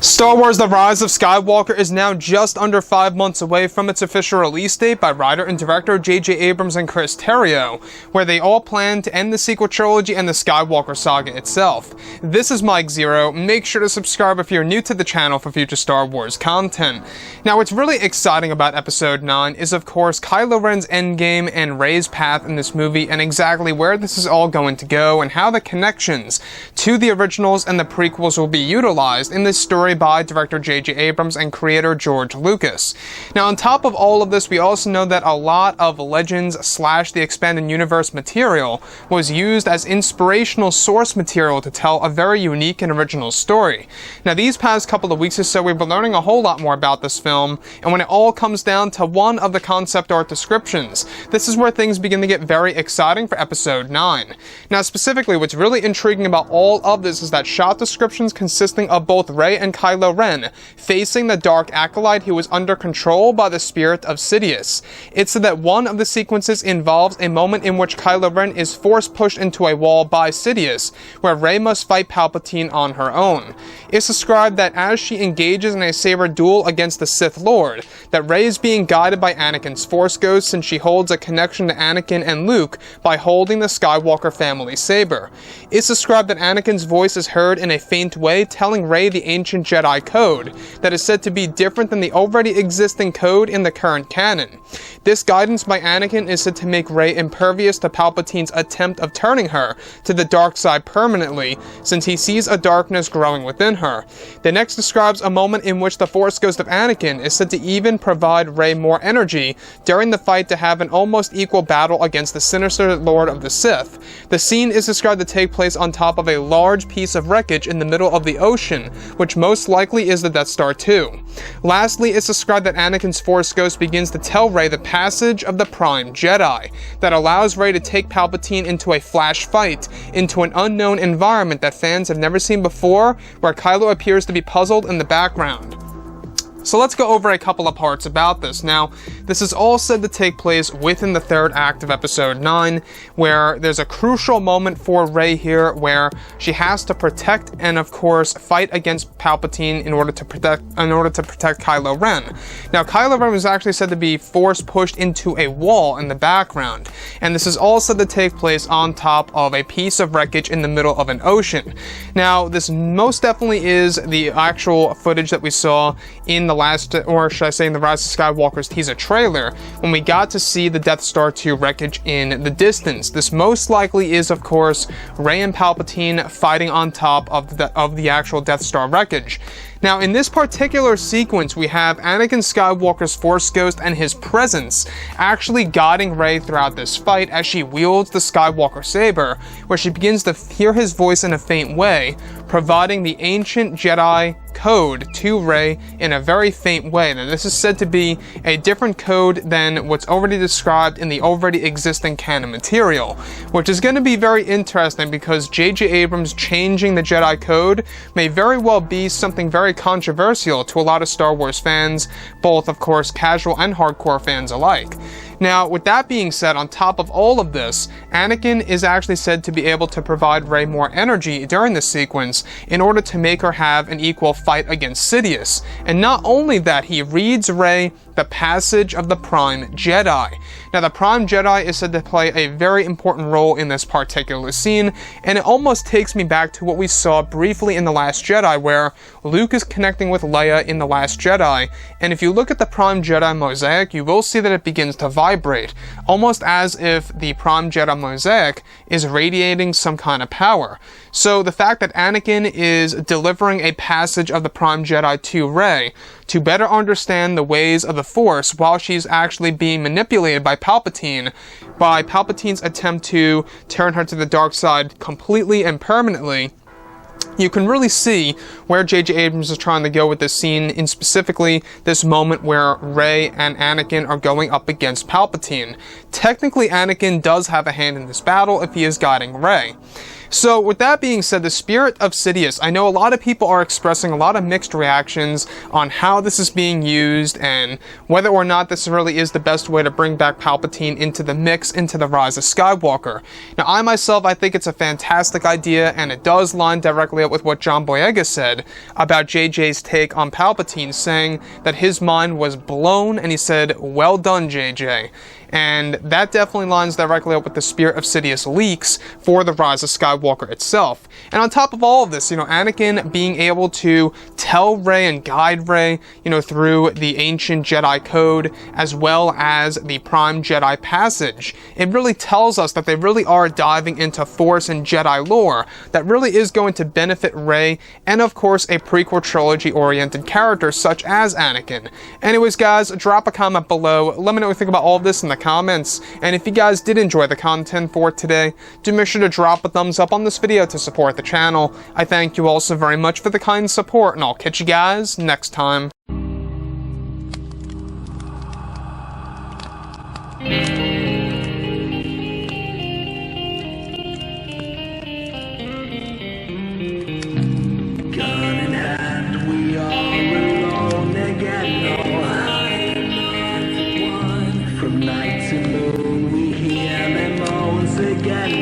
Star Wars The Rise of Skywalker is now just under 5 months away from its official release date by writer and director J.J. Abrams and Chris Terrio, where they all plan to end the sequel trilogy and the Skywalker saga itself. This is Mike Zero. Make sure to subscribe if you're new to the channel for future Star Wars content. Now, what's really exciting about Episode 9 is, of course, Kylo Ren's endgame and Rey's path in this movie, and exactly where this is all going to go, and how the connections to the originals and the prequels will be utilized in this story by director J.J. Abrams and creator George Lucas. Now, on top of all of this, we also know that a lot of Legends / the Expanded Universe material was used as inspirational source material to tell a very unique and original story. Now, these past couple of weeks or so, we've been learning a whole lot more about this film, and when it all comes down to one of the concept art descriptions, this is where things begin to get very exciting for Episode 9. Now, specifically, what's really intriguing about all of this is that shot descriptions consisting of both Rey and Kylo Ren facing the Dark Acolyte who was under control by the spirit of Sidious. It's said that one of the sequences involves a moment in which Kylo Ren is force pushed into a wall by Sidious, where Rey must fight Palpatine on her own. It's described that as she engages in a saber duel against the Sith Lord, that Rey is being guided by Anakin's Force Ghost since she holds a connection to Anakin and Luke by holding the Skywalker family saber. It's described that Anakin's voice is heard in a faint way telling Rey the ancient Jedi code that is said to be different than the already existing code in the current canon. This guidance by Anakin is said to make Rey impervious to Palpatine's attempt of turning her to the dark side permanently, since he sees a darkness growing within her. The next describes a moment in which the Force Ghost of Anakin is said to even provide Rey more energy during the fight to have an almost equal battle against the sinister Lord of the Sith. The scene is described to take place on top of a large piece of wreckage in the middle of the ocean, which most likely is the Death Star 2. Lastly, it's described that Anakin's Force Ghost begins to tell Rey the passage of the Prime JEDI that allows Rey to take Palpatine into a flash fight into an unknown environment that fans have never seen before, where Kylo appears to be puzzled in the background. So let's go over a couple of parts about this. Now, this is all said to take place within the third act of Episode 9, where there's a crucial moment for Rey here where she has to protect and, of course, fight against Palpatine in order to protect Kylo Ren. Now, Kylo Ren was actually said to be force pushed into a wall in the background, and this is all said to take place on top of a piece of wreckage in the middle of an ocean. Now, this most definitely is the actual footage that we saw in the last, or should I say in the Rise of Skywalker's teaser trailer, when we got to see the Death Star 2 wreckage in the distance. This most likely is, of course, Rey and Palpatine fighting on top of the actual Death Star wreckage. Now, in this particular sequence, we have Anakin Skywalker's Force Ghost and his presence actually guiding Rey throughout this fight as she wields the Skywalker saber, where she begins to hear his voice in a faint way, providing the ancient Jedi code to Rey in a very faint way. Now, this is said to be a different code than what's already described in the already existing canon material, which is going to be very interesting because J.J. Abrams changing the Jedi code may very well be something very controversial to a lot of Star Wars fans, both, of course, casual and hardcore fans alike. Now, with that being said, on top of all of this, Anakin is actually said to be able to provide Rey more energy during this sequence in order to make her have an equal fight against Sidious. And not only that, he reads Rey the passage of the Prime JEDI. Now, the Prime JEDI is said to play a very important role in this particular scene, and it almost takes me back to what we saw briefly in The Last Jedi, where Luke is connecting with Leia in The Last Jedi, and if you look at the Prime JEDI mosaic, you will see that it begins to vibrate, almost as if the Prime JEDI mosaic is radiating some kind of power. So the fact that Anakin is delivering a passage of the Prime JEDI to Rey to better understand the ways of the Force while she's actually being manipulated by Palpatine's attempt to turn her to the dark side completely and permanently, you can really see where J.J. Abrams is trying to go with this scene, in specifically this moment where Rey and Anakin are going up against Palpatine. Technically, Anakin does have a hand in this battle if he is guiding Rey. So with that being said, the spirit of Sidious, I know a lot of people are expressing a lot of mixed reactions on how this is being used and whether or not this really is the best way to bring back Palpatine into the mix, into the Rise of Skywalker. Now I think it's a fantastic idea, and it does line directly up with what John Boyega said about JJ's take on Palpatine, saying that his mind was blown, and he said, "Well done, JJ." And that definitely lines directly up with the spirit of Sidious leaks for the Rise of Skywalker itself. And on top of all of this, Anakin being able to tell Rey and guide Rey, through the ancient Jedi code, as well as the Prime Jedi passage, it really tells us that they really are diving into Force and Jedi lore that really is going to benefit Rey, and of course a prequel trilogy-oriented character such as Anakin. Anyways, guys, drop a comment below. Let me know what you think about all of this in the comments, and if you guys did enjoy the content for today, do make sure to drop a thumbs up on this video to support the channel. I thank you all so very much for the kind support, and I'll catch you guys next time. Gun in hand, we are alone again. From night to moon, we hear them moans again.